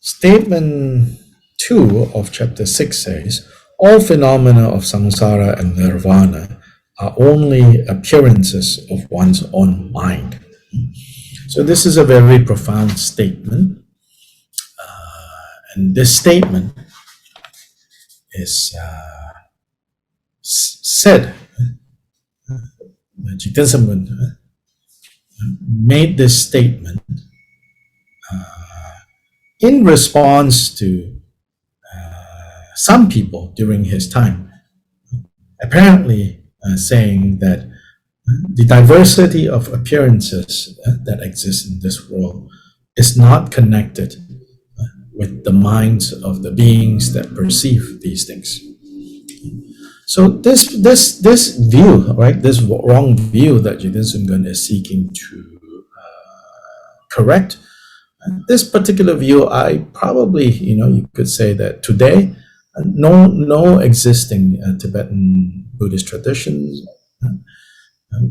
Statement 2 of chapter 6 says, all phenomena of samsara and nirvana are only appearances of one's own mind. So this is a very profound statement. And this statement is said, Jigten Sumgon made this statement in response to some people during his time, apparently saying that the diversity of appearances that exist in this world is not connected with the minds of the beings that perceive these things. So this view, right, this wrong view that Jigten Sumgon is seeking to correct, this particular view, I probably, you could say that today, no existing Tibetan Buddhist traditions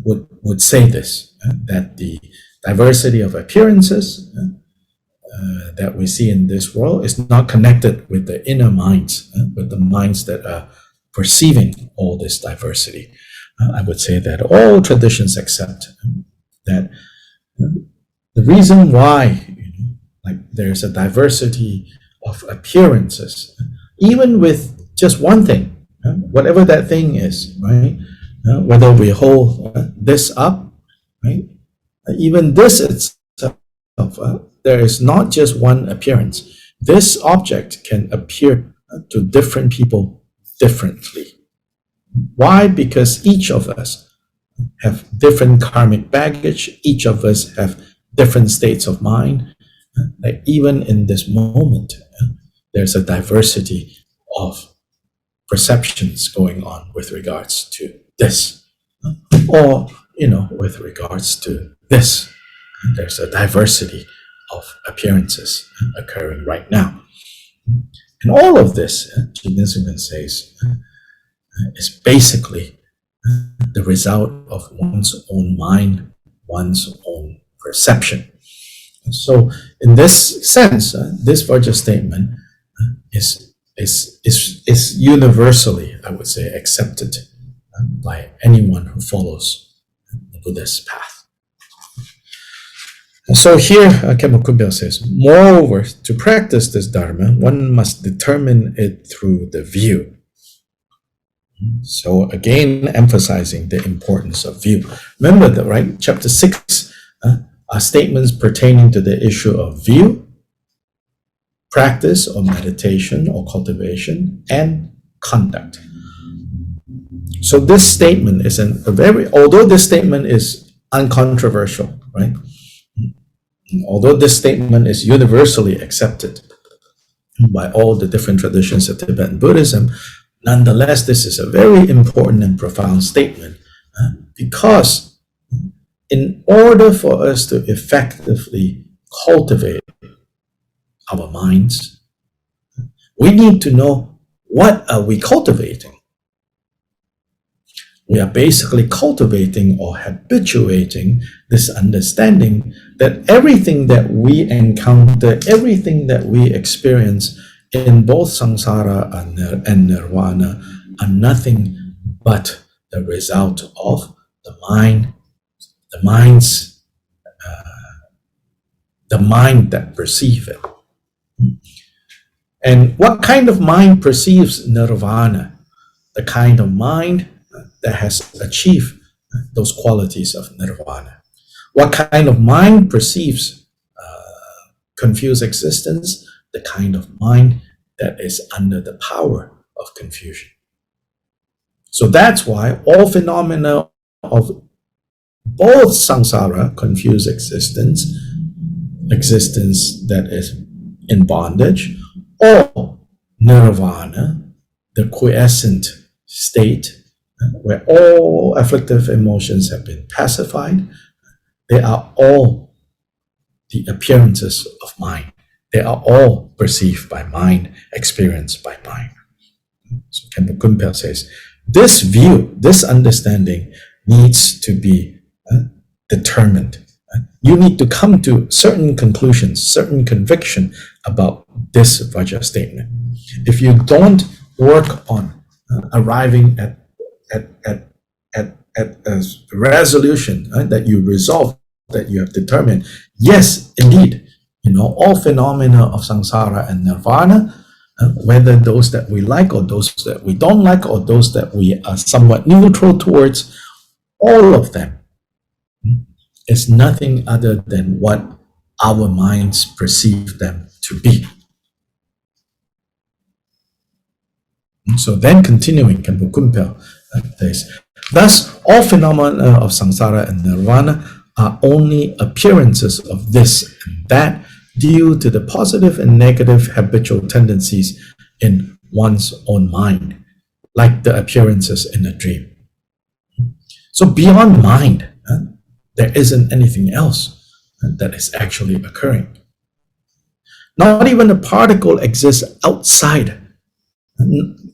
would say this, that the diversity of appearances that we see in this world is not connected with the inner minds, with the minds that are perceiving all this diversity. I would say that all traditions accept that the reason why there's a diversity of appearances, even with just one thing, whatever that thing is, right? Whether we hold this up, right? Even this itself, there is not just one appearance. This object can appear to different people differently. Why? Because each of us have different karmic baggage. Each of us have different states of mind. Like even in this moment, there's a diversity of perceptions going on with regards to this, or with regards to this. There's a diversity of appearances occurring right now, and all of this, Jigten Sumgon says, is basically the result of one's own mind, one's own perception. So in this sense, this Vajra statement is universally, I would say, accepted by anyone who follows the Buddhist path. So here, Khenpo Kunpal says, moreover, to practice this Dharma, one must determine it through the view. So again, emphasizing the importance of view. Remember that, right? Chapter 6 are statements pertaining to the issue of view, practice or meditation or cultivation, and conduct. So this statement is although this statement is uncontroversial, right? Although this statement is universally accepted by all the different traditions of Tibetan Buddhism, nonetheless, this is a very important and profound statement because in order for us to effectively cultivate our minds, we need to know what are we cultivating. We are basically cultivating or habituating this understanding that everything that we encounter, everything that we experience in both samsara and nirvana are nothing but the result of the mind that perceives it. And what kind of mind perceives nirvana? The kind of mind that has achieved those qualities of nirvana. What kind of mind perceives confused existence? The kind of mind that is under the power of confusion. So that's why all phenomena of both samsara, confused existence that is in bondage, or nirvana, the quiescent state where all afflictive emotions have been pacified, they are all the appearances of mind. They are all perceived by mind, experienced by mind. So Khenpo Kunpal says, this view, this understanding needs to be determined. You need to come to certain conclusions, certain conviction about this Vajra statement. If you don't work on arriving at a resolution that you resolve, that you have determined, yes, indeed, all phenomena of samsara and nirvana, whether those that we like or those that we don't like or those that we are somewhat neutral towards, all of them is nothing other than what our minds perceive them to be. So then continuing, Khenpo Kunpal says, thus all phenomena of samsara and nirvana are only appearances of this and that due to the positive and negative habitual tendencies in one's own mind, like the appearances in a dream. So beyond mind, there isn't anything else that is actually occurring. Not even a particle exists outside.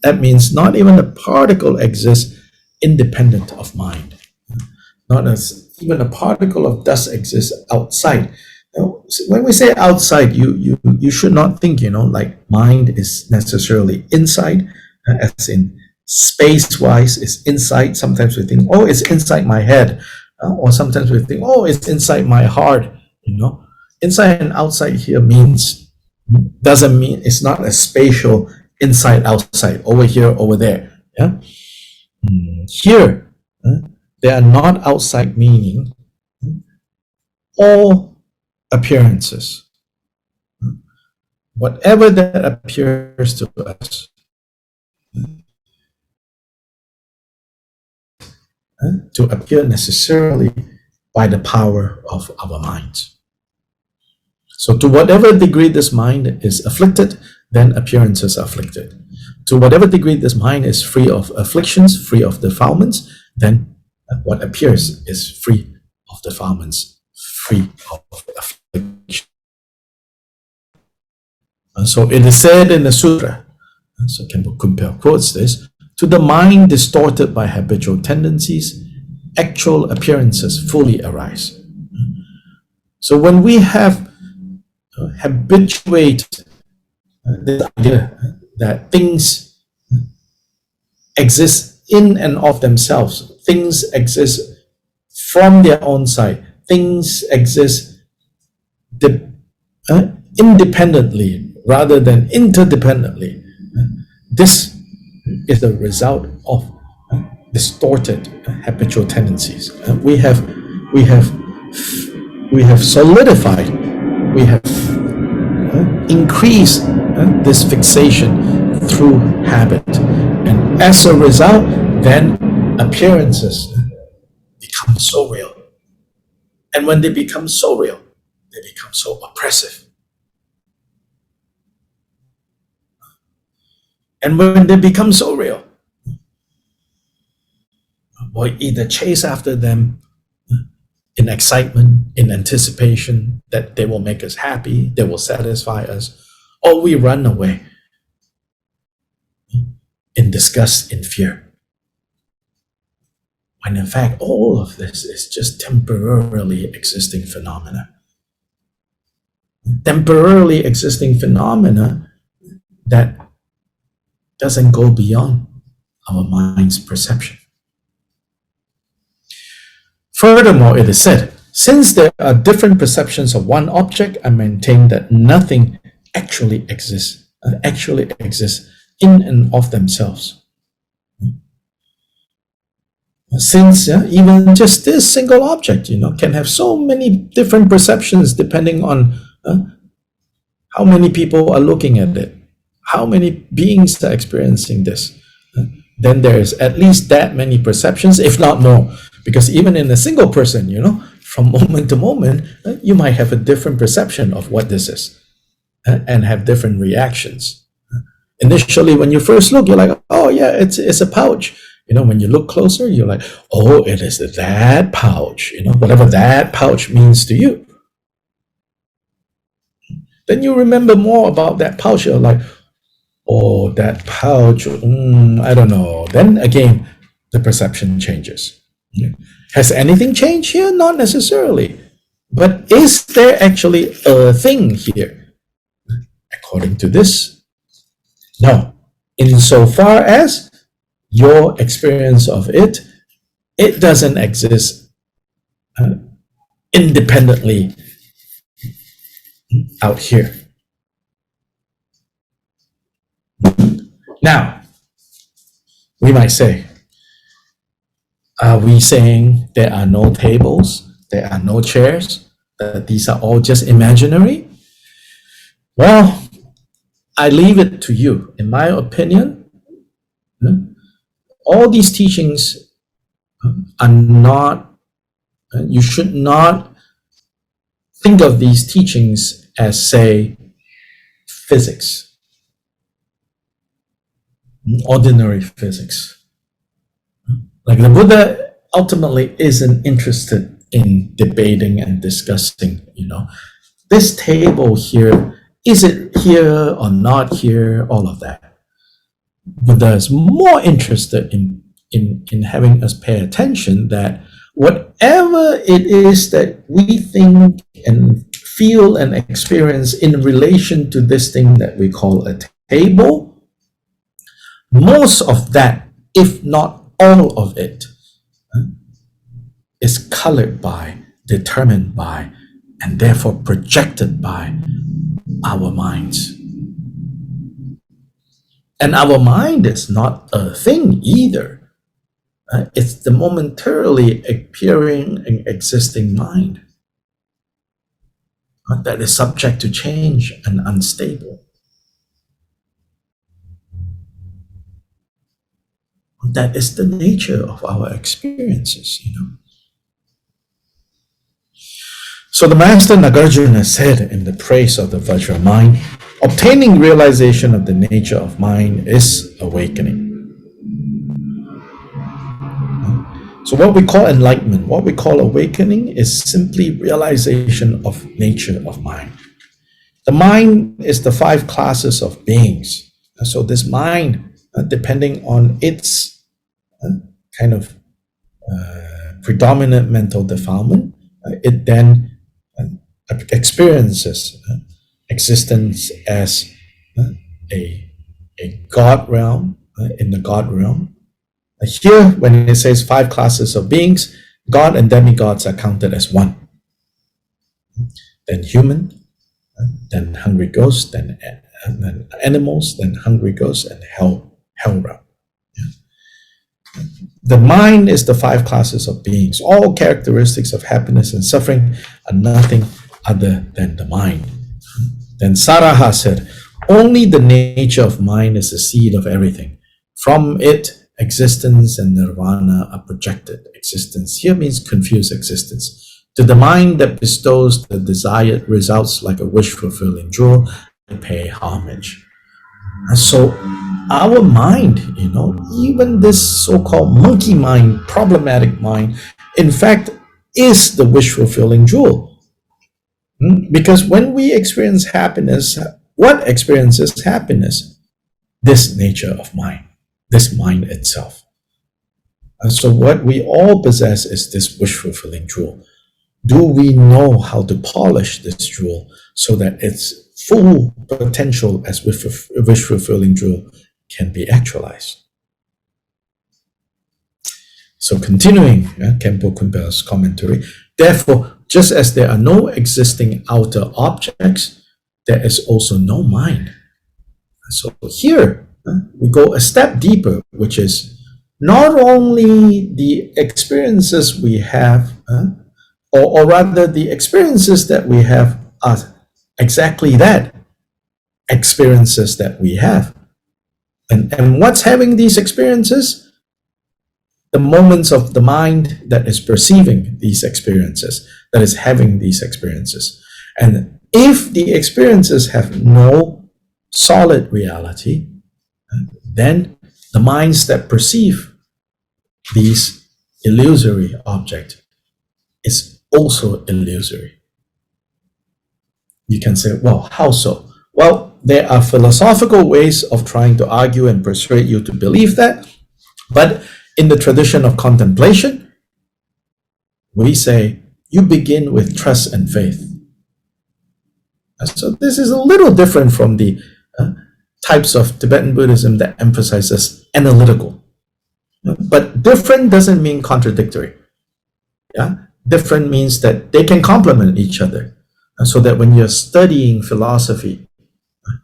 That means not even a particle exists independent of mind. Not as even a particle of dust exists outside. When we say outside, you should not think, like mind is necessarily inside, as in space-wise is inside. Sometimes we think, oh, it's inside my head. Or sometimes we think, oh, it's inside my heart. Inside and outside here doesn't mean it's not a spatial inside, outside, over here, over there. Yeah. Here, they are not outside, meaning all appearances, whatever that appears to us, to appear necessarily by the power of our minds. So to whatever degree this mind is afflicted, then appearances are afflicted. To whatever degree this mind is free of afflictions, free of defilements, then what appears is free of defilements, free of affliction. And so it is said in the sutra, so Khenpo Kunpal quotes this, to the mind distorted by habitual tendencies, actual appearances fully arise. So when we have habituated this idea that things exist in and of themselves, things exist from their own side, things exist independently rather than interdependently, this is the result of distorted habitual tendencies. We have solidified, we have increased this fixation through habit, and as a result, then appearances become so real. And when they become so real, they become so oppressive. And when they become so real, we either chase after them in excitement, in anticipation that they will make us happy, they will satisfy us, or we run away in disgust, in fear. When in fact, all of this is just temporarily existing phenomena. Temporarily existing phenomena that doesn't go beyond our mind's perception. Furthermore, it is said, since there are different perceptions of one object, I maintain that nothing actually exists in and of themselves. Since even just this single object, can have so many different perceptions depending on how many people are looking at it, how many beings are experiencing this. Then there is at least that many perceptions, if not more. Because even in a single person, from moment to moment, you might have a different perception of what this is and have different reactions. Initially, when you first look, you're like, oh yeah, it's a pouch. When you look closer, you're like, oh, it is that pouch, whatever that pouch means to you. Then you remember more about that pouch, you're like, oh, that pouch, I don't know. Then again, the perception changes. Has anything changed here? Not necessarily. But is there actually a thing here? According to this, no. Insofar as your experience of it, it doesn't exist independently out here. Now, we might say, are we saying there are no tables, there are no chairs, that these are all just imaginary? Well, I leave it to you. In my opinion, all these teachings are not, you should not think of these teachings as, say, physics, ordinary physics. Like the Buddha ultimately isn't interested in debating and discussing, this table here, is it here or not here, all of that. Buddha is more interested in having us pay attention that whatever it is that we think and feel and experience in relation to this thing that we call a table, most of that, if not all of it, is colored by, determined by, and therefore projected by our minds. And our mind is not a thing either. It's the momentarily appearing and existing mind that is subject to change and unstable. That is the nature of our experiences, So the Master Nagarjuna said in the praise of the Vajra mind, obtaining realization of the nature of mind is awakening. So what we call enlightenment, what we call awakening is simply realization of nature of mind. The mind is the 5 classes of beings. So this mind, depending on its kind of predominant mental defilement, it then experiences existence as a God realm, in the God realm. Here, when it says 5 classes of beings, God and demigods are counted as one. Then human, then hungry ghosts, then animals, then hungry ghosts, and hell realm. The mind is the 5 classes of beings. All characteristics of happiness and suffering are nothing other than the mind. Then Saraha said, only the nature of mind is the seed of everything. From it, existence and nirvana are projected. Existence here means confused existence. To the mind that bestows the desired results like a wish-fulfilling jewel, I pay homage. And so our mind, even this so-called monkey mind, problematic mind, in fact, is the wish-fulfilling jewel. Because when we experience happiness, what experiences happiness? This nature of mind, this mind itself. And so what we all possess is this wish-fulfilling jewel. Do we know how to polish this jewel so that its full potential as wish-fulfilling jewel can be actualized? So continuing Khenpo Kunpal's commentary, therefore, just as there are no existing outer objects, there is also no mind. So here, we go a step deeper, which is not only the experiences we have, or rather the experiences that we have are exactly that, experiences that we have. And what's having these experiences? The moments of the mind that is perceiving these experiences, that is having these experiences. And if the experiences have no solid reality, then the minds that perceive these illusory objects is also illusory. You can say, well, how so? Well, there are philosophical ways of trying to argue and persuade you to believe that, but in the tradition of contemplation, we say you begin with trust and faith. So this is a little different from the types of Tibetan Buddhism that emphasizes analytical. But different doesn't mean contradictory. Yeah, different means that they can complement each other. So that when you're studying philosophy,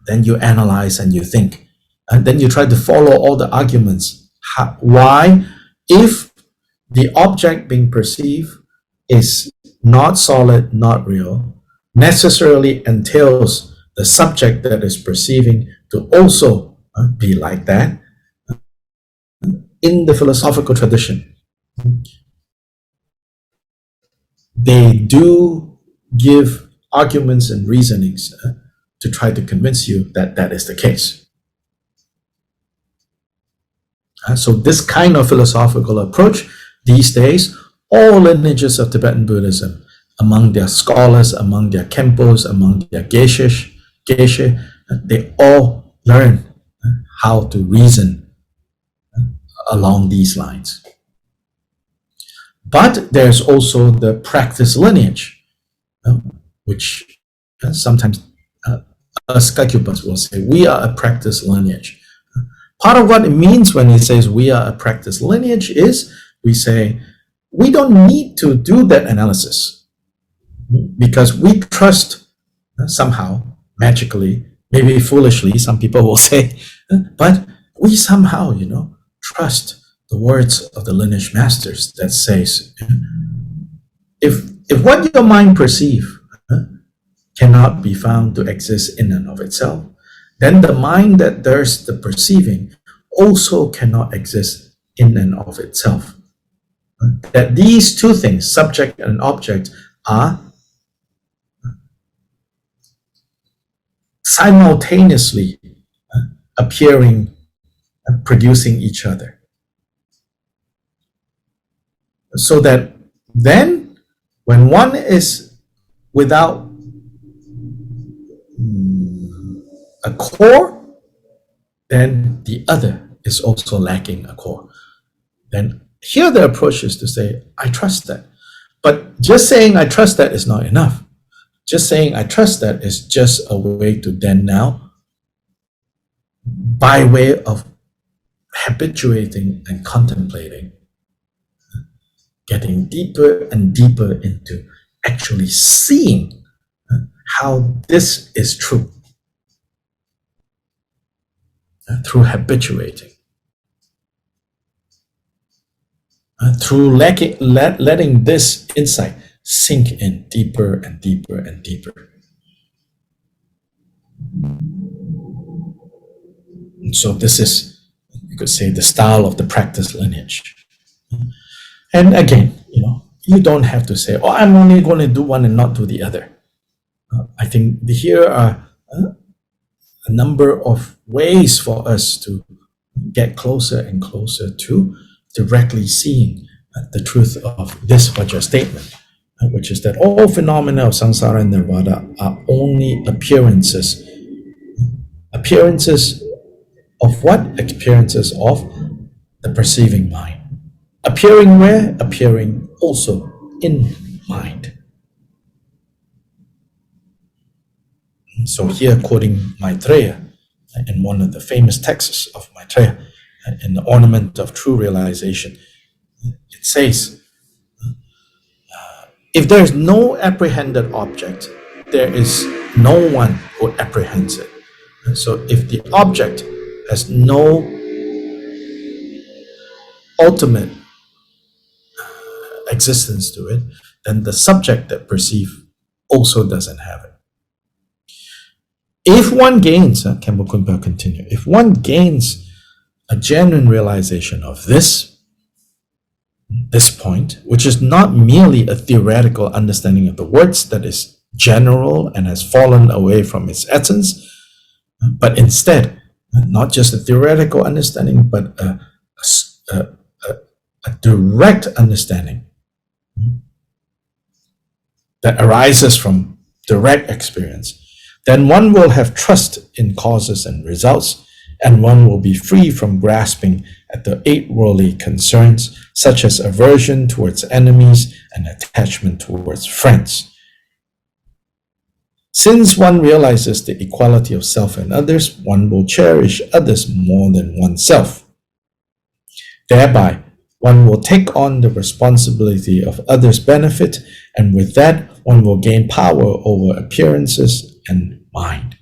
then you analyze and you think, and then you try to follow all the arguments. Why, if the object being perceived is not solid, not real, necessarily entails the subject that is perceiving to also be like that. In the philosophical tradition, they do give arguments and reasonings to try to convince you that that is the case. So this kind of philosophical approach these days, all lineages of Tibetan Buddhism, among their scholars, among their Khenpos, among their geshe, they all learn how to reason along these lines. But there's also the practice lineage, which sometimes us Kyobpas will say, we are a practice lineage. Part of what it means when it says we are a practice lineage is we say, we don't need to do that analysis because we trust somehow, magically, maybe foolishly, some people will say, but we somehow, trust the words of the lineage masters that says, if what your mind perceives cannot be found to exist in and of itself, then the mind that does the perceiving also cannot exist in and of itself. That these two things, subject and object, are simultaneously appearing and producing each other. So that then, when one is without a core, then the other is also lacking a core. Then here the approach is to say, I trust that. But just saying I trust that is not enough. Just saying I trust that is just a way to then now, by way of habituating and contemplating, getting deeper and deeper into actually seeing how this is true through habituating, through letting this insight sink in deeper and deeper and deeper. And so this is, you could say, the style of the practice lineage. And again, you don't have to say, oh, I'm only going to do one and not do the other. I think here are a number of ways for us to get closer and closer to directly seeing the truth of this Vajra statement, which is that all phenomena of samsara and nirvana are only appearances. Appearances of what? Appearances of the perceiving mind. Appearing where? Appearing also in mind. So here, quoting Maitreya in one of the famous texts of Maitreya, in the Ornament of True Realization, it says, if there is no apprehended object, there is no one who apprehends it. So if the object has no ultimate existence to it, then the subject that perceives also doesn't have it. If one gains, Khenpo Kunpal continue, if one gains a genuine realization of this point, which is not merely a theoretical understanding of the words that is general and has fallen away from its essence, but instead, not just a theoretical understanding, but a direct understanding that arises from direct experience, then one will have trust in causes and results, and one will be free from grasping at the 8 worldly concerns, such as aversion towards enemies and attachment towards friends. Since one realizes the equality of self and others, one will cherish others more than oneself. Thereby, one will take on the responsibility of others' benefit, and with that, one will gain power over appearances and mind.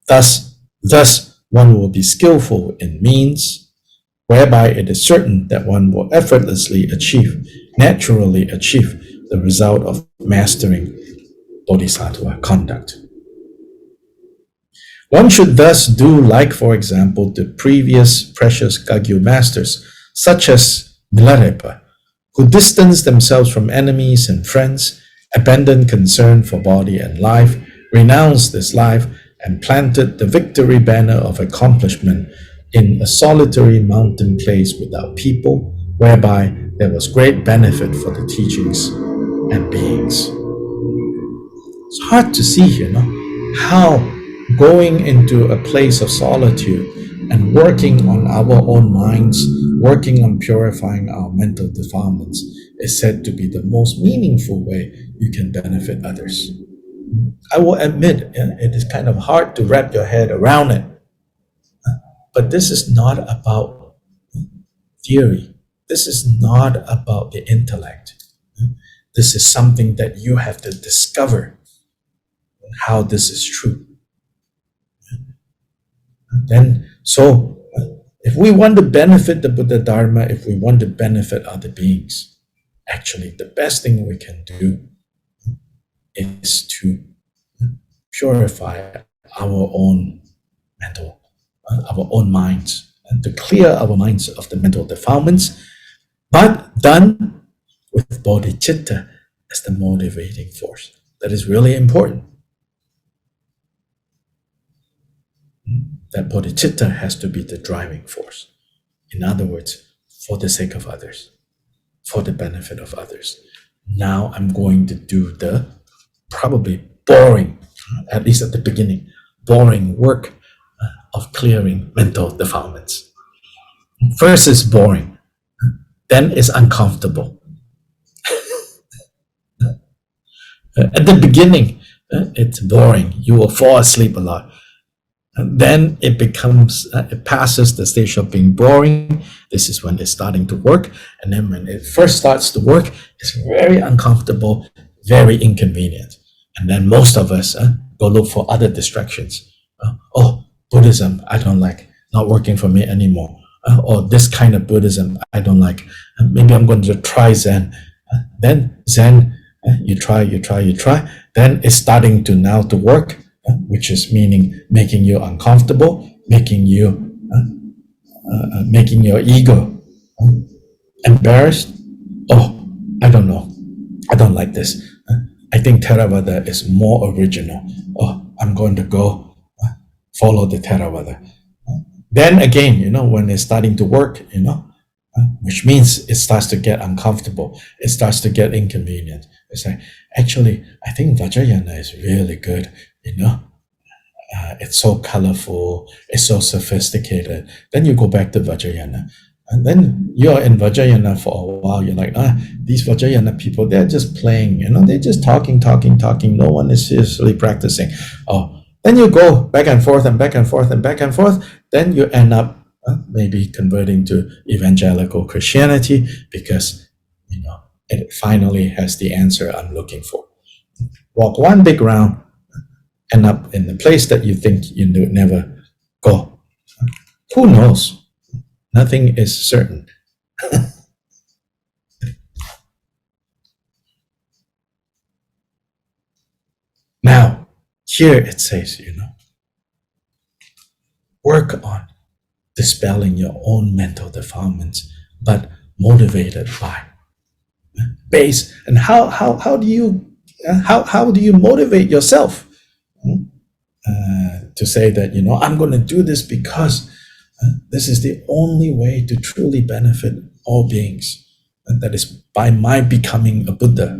Thus, one will be skillful in means, whereby it is certain that one will effortlessly naturally achieve the result of mastering bodhisattva conduct. One should thus do like, for example, the previous precious Kagyu masters, such as Milarepa, who distanced themselves from enemies and friends, abandoned concern for body and life, renounced this life, and planted the victory banner of accomplishment in a solitary mountain place without people, whereby there was great benefit for the teachings and beings. It's hard to see, how going into a place of solitude and working on our own minds, working on purifying our mental defilements is said to be the most meaningful way you can benefit others. I will admit, it is kind of hard to wrap your head around it. But this is not about theory. This is not about the intellect. This is something that you have to discover how this is true. So if we want to benefit the Buddha Dharma, if we want to benefit other beings, actually the best thing we can do is to purify our own minds, and to clear our minds of the mental defilements, but done with bodhicitta as the motivating force. That is really important. That bodhicitta has to be the driving force. In other words, for the sake of others, for the benefit of others. Now I'm going to do the probably boring, at least at the beginning, boring work of clearing mental defilements. First is boring, then it's uncomfortable. At the beginning, it's boring. You will fall asleep a lot. And then it passes the stage of being boring. This is when it's starting to work. And then when it first starts to work, it's very uncomfortable, very inconvenient. And then most of us go look for other distractions. Buddhism, I don't like, not working for me anymore. Or this kind of Buddhism, I don't like. Maybe I'm going to try Zen. Then Zen, you try. Then it's starting to now to work, which is meaning making you uncomfortable, making your ego embarrassed. I don't know. I don't like this. I think Theravada is more original. I'm going to go follow the Theravada. Then again, when it's starting to work, which means it starts to get uncomfortable. It starts to get inconvenient. It's like, actually, I think Vajrayana is really good, it's so colorful, it's so sophisticated. Then you go back to Vajrayana. And then you're in Vajrayana for a while. You're like, these Vajrayana people, they're just playing, they're just talking. No one is seriously practicing. Then you go back and forth. Then you end up maybe converting to evangelical Christianity because, it finally has the answer I'm looking for. Walk one big round, end up in the place that you think you never go. Who knows? Nothing is certain. Now, here it says, work on dispelling your own mental defilements, but motivated by base. And how do you motivate yourself to say that I'm going to do this because this is the only way to truly benefit all beings, and that is by my becoming a Buddha.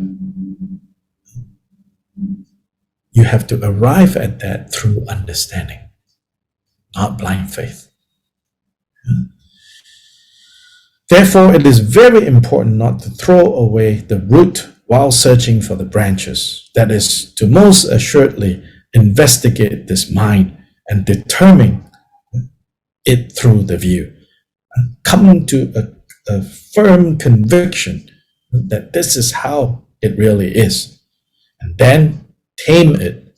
You have to arrive at that through understanding, not blind faith. Therefore, it is very important not to throw away the root while searching for the branches. That is to most assuredly investigate this mind and determine it through the view. Coming to a firm conviction that this is how it really is. And then tame it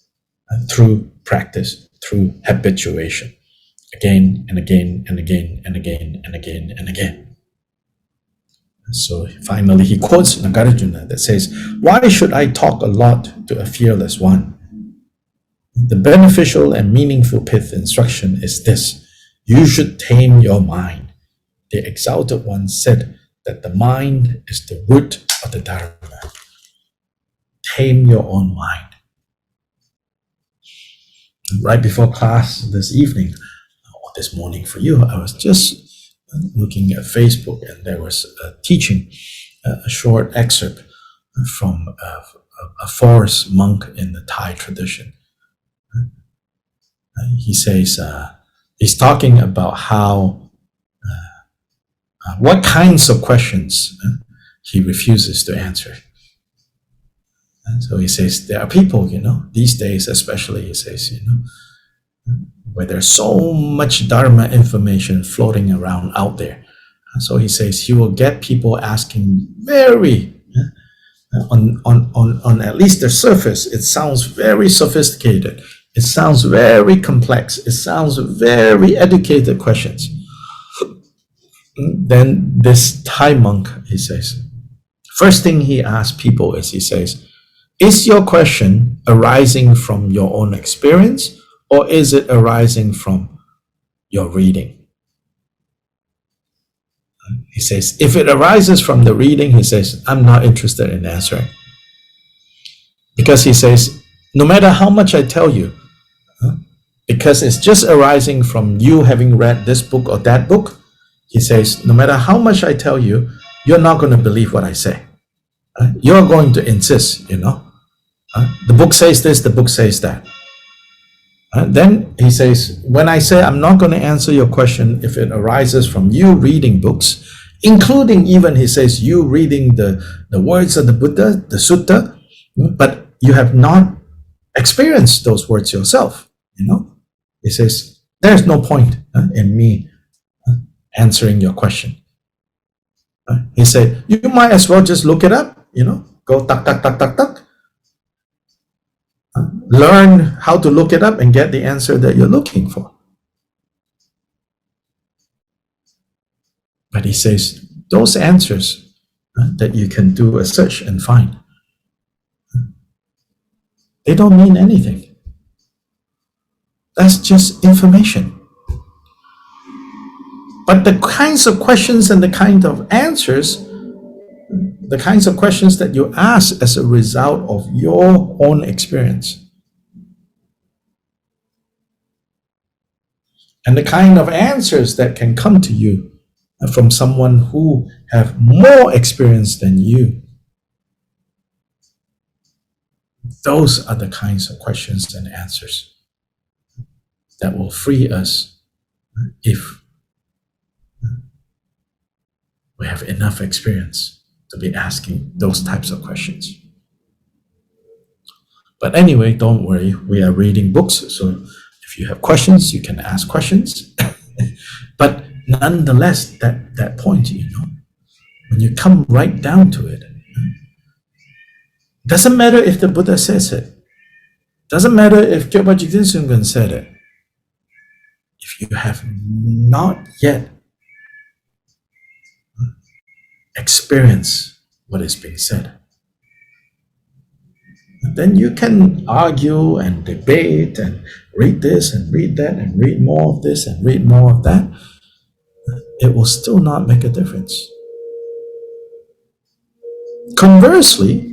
through practice, through habituation, again and again and again and again and again and again. So finally he quotes Nagarjuna that says, "Why should I talk a lot to a fearless one? The beneficial and meaningful pith instruction is this: you should tame your mind. The exalted one said that the mind is the root of the Dharma. Tame your own mind." Right before class this evening, or this morning for you, I was just looking at Facebook, and there was a teaching, a short excerpt from a forest monk in the Thai tradition. He says, he's talking about how, what kinds of questions he refuses to answer. And so he says, there are people, these days especially, he says, where there's so much Dharma information floating around out there. So he says he will get people asking very, on at least the surface, it sounds very sophisticated. It sounds very complex. It sounds very educated questions. Then this Thai monk, he says, first thing he asks people is, he says, is your question arising from your own experience, or is it arising from your reading? He says, if it arises from the reading, he says, I'm not interested in answering. Because he says, no matter how much I tell you, because it's just arising from you having read this book or that book, he says, no matter how much I tell you, you're not going to believe what I say. You're going to insist, the book says this, the book says that. Then he says, when I say I'm not going to answer your question if it arises from you reading books, including even, he says, you reading the words of the Buddha, the Sutta, but you have not experienced those words yourself, He says, there's no point in me answering your question. He said, you might as well just look it up, go tuck, tuck, tuck, tuck, tuck. Learn how to look it up and get the answer that you're looking for. But he says, those answers that you can do a search and find, they don't mean anything. That's just information. But the kinds of questions and the kind of answers, the kinds of questions that you ask as a result of your own experience, and the kind of answers that can come to you from someone who have more experience than you, those are the kinds of questions and answers that will free us if we have enough experience to be asking those types of questions. But anyway, don't worry, we are reading books, so if you have questions, you can ask questions. But nonetheless, that point, when you come right down to it, doesn't matter if the Buddha says it. Doesn't matter if Kyobpa Jigten Sumgon said it. If you have not yet experienced what is being said, then you can argue and debate and read this and read that and read more of this and read more of that. It will still not make a difference. Conversely,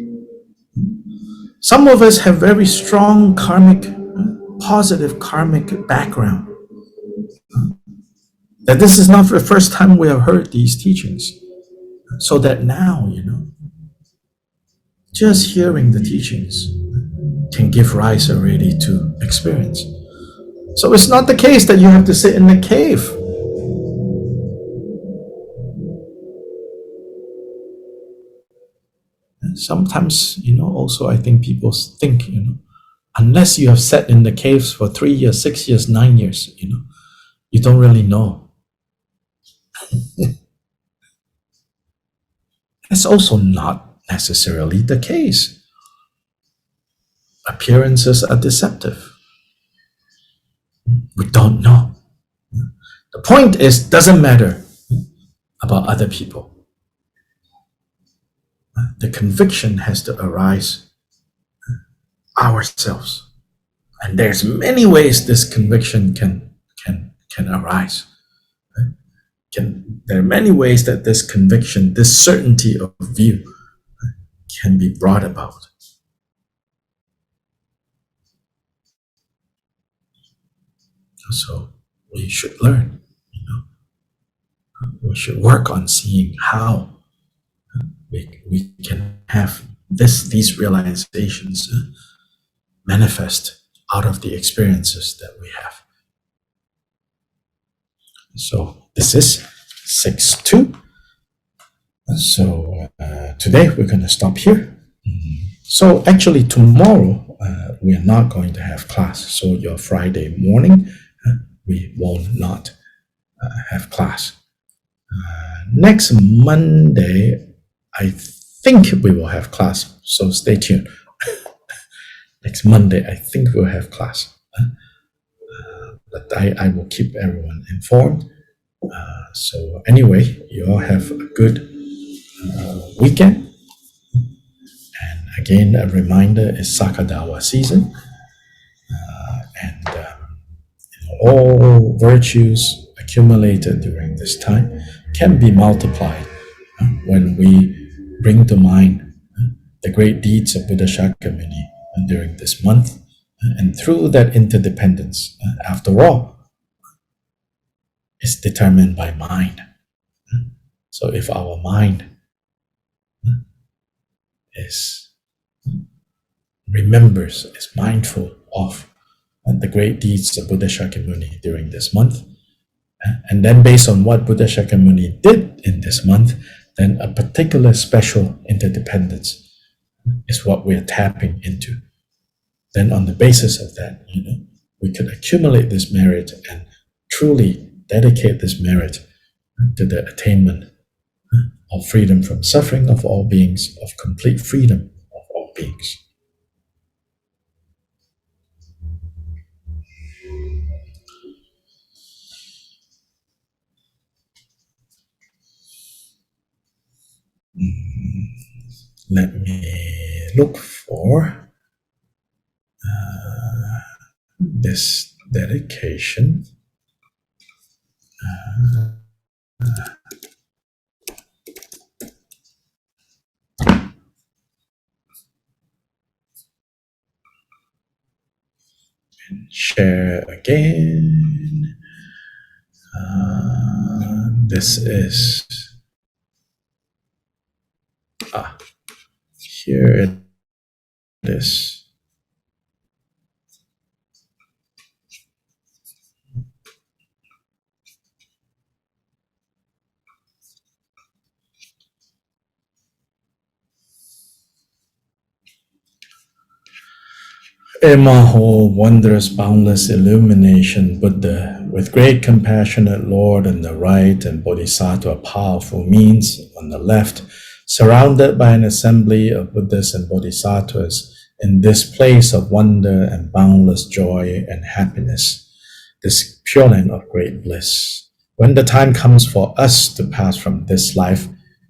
some of us have very strong positive karmic background. That this is not the first time we have heard these teachings. So that now, just hearing the teachings can give rise already to experience. So it's not the case that you have to sit in the cave. And sometimes, also I think people think, Unless you have sat in the caves for 3 years, 6 years, 9 years, you don't really know. That's also not necessarily the case. Appearances are deceptive. We don't know. The point is, doesn't matter about other people. The conviction has to arise ourselves. And there's many ways this conviction can arise. There are many ways that this conviction, this certainty of view can be brought about. So we should learn, we should work on seeing how we can have these realizations manifest out of the experiences that we have. So this is 6.2. So today we're going to stop here. So actually tomorrow we are not going to have class. So your Friday morning we will not have class. Next Monday I think we will have class. So stay tuned. Next Monday I think we'll have class. But I will keep everyone informed. So anyway, you all have a good weekend. And again, a reminder is Sakadawa season. And all virtues accumulated during this time can be multiplied when we bring to mind the great deeds of Buddha Shakyamuni during this month. And through that interdependence, after all, is determined by mind. So if our mind remembers, is mindful of the great deeds of Buddha Shakyamuni during this month, and then based on what Buddha Shakyamuni did in this month, then a particular special interdependence is what we're tapping into. Then on the basis of that, we could accumulate this merit and truly dedicate this merit to the attainment of freedom from suffering of all beings, of complete freedom of all beings. Let me look for this dedication. Share again. This is here it is. Emaho, wondrous, boundless illumination, Buddha, with great compassionate Lord on the right and Bodhisattva powerful means on the left, surrounded by an assembly of Buddhas and Bodhisattvas in this place of wonder and boundless joy and happiness, this pure land of great bliss. When the time comes for us to pass from this life,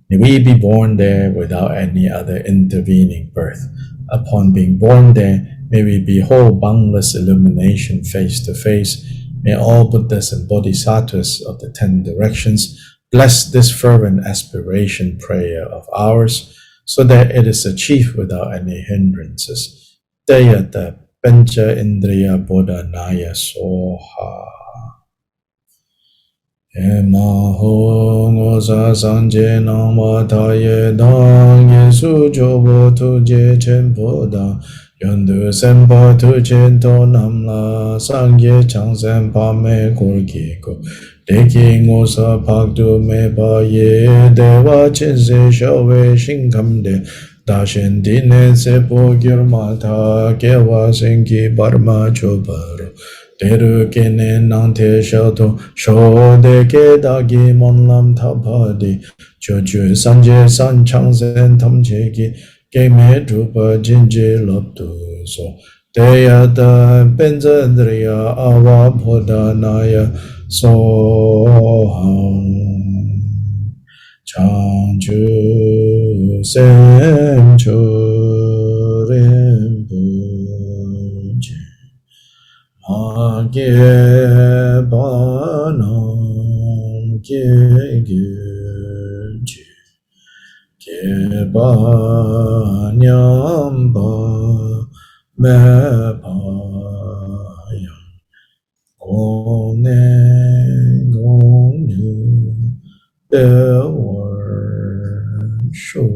may we be born there without any other intervening birth. Upon being born there, may we behold boundless illumination face to face. May all Buddhas and Bodhisattvas of the 10 directions bless this fervent aspiration prayer of ours, so that it is achieved without any hindrances. Dayata Pancha Indriya Bodhanaya Soha. Emaho ngoza sanje nama taye dang yesu jobo tuje chenpo dang yondu senpa tuje to namla sangye chang senpa me kurki ko deki ngoza pakdu me pa ye dewa chense shawe shinkamde Dashin dine sepo gyurmata kewa sengi barma chobaru. Teru kene nante shato shode ke dagi monlam tapadi. Chochu sanje san changsen tamcheki keme drupa jinje loptu so. Teya da benzandriya awa bodhanaya soham. Changchu Semchu Rinpoche Magye Banam Gye Gyuchi Gye Banyamba Mepaya Gone Gonu the word show.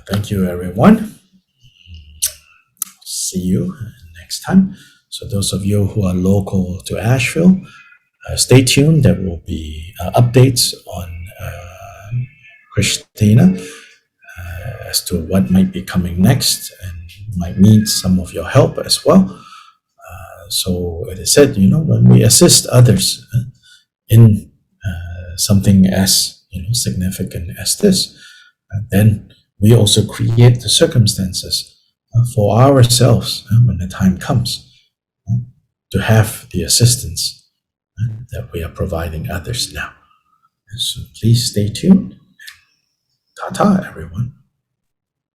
Thank you, everyone. See you next time. So those of you who are local to Asheville, stay tuned. There will be updates on Christina as to what might be coming next and might need some of your help as well. So it is said, when we assist others in something as significant as this, then we also create the circumstances for ourselves when the time comes to have the assistance that we are providing others now. So please stay tuned. Ta-ta, everyone.